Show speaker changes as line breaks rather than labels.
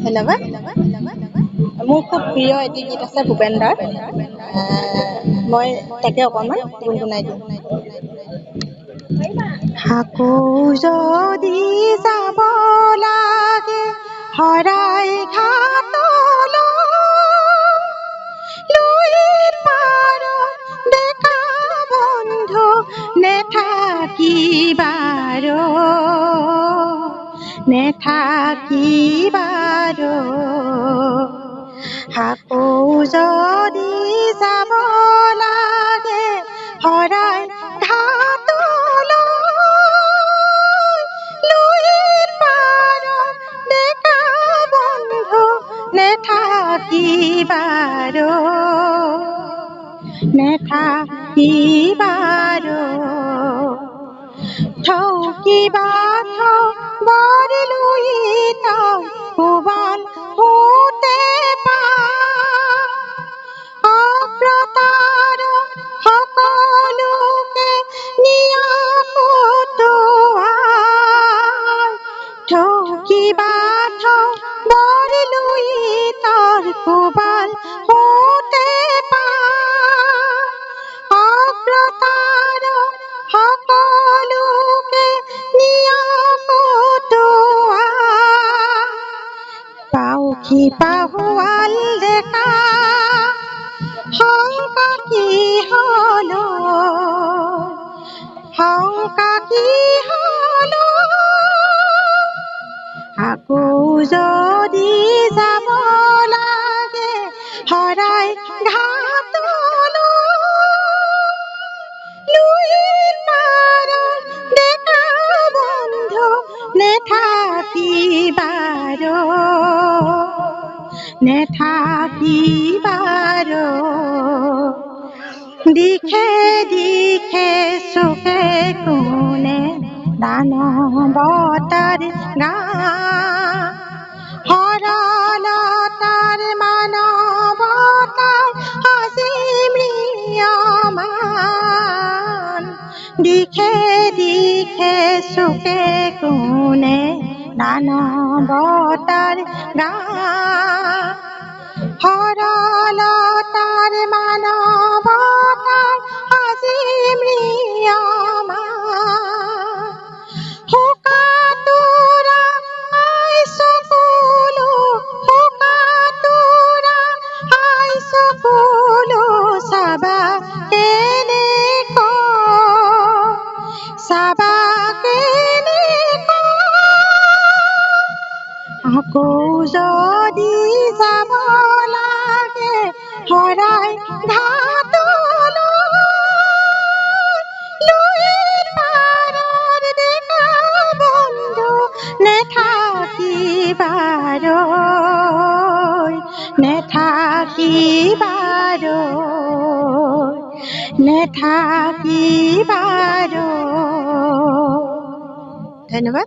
ধন্যবাদ। মোৰ খুব প্ৰিয় এটি গীত আছে ভূপেন দাৰ, মই তাকে অকণমান গুণগুণাই দিওঁ। আকৌ যদি যাব লাগে শৰাই ঘাটলৈ, পাৰ ডেকা বন্ধু নেথাকিবাৰ, আকৌ যদি যাব লাগে শৰাই ঘাটলৈ, পাৰ ডেকা বন্ধু নেথাকিবাৰ, থৌকিবা থৌবৰ লুই তই কোবাল হওঁতে পা, অগ্ৰতাৰ সকলোকে নিয়া কটোৱাই, থৌকিবা থৌবৰ লুই তই কোবাল হওঁতে পা, অগ্ৰতাৰ সকলোকে নিয়া কটোৱাই, পাউসী পাহুৱাল ডেকা শংকা কিহলৈ, আকৌ যদি যাব লাগে শৰাই ঘাটলৈ, পাৰ ডেকা বন্ধু নেথাকিবাৰ, দিশে দিশে চুকে কোণে দানৱতাৰ গান, সৰলতাৰ মানৱতাৰ আজি ম্ৰিয়মান, দিশে দিশে চুকে কোণে দানৱতাৰ গান, সৰলতাৰ মানৱতাৰ আজি ম্ৰিয়মান, শোকাতুৰা আই চকুলো, শোকাতুৰা আই চকুলো, চাবা কেনেকৈ, আকৌ যদি যাব লাগে শৰাই ঘাটলৈ, পাৰৰ ডেকা বন্ধু নেথাকিবাৰ, ধন্যবাদ।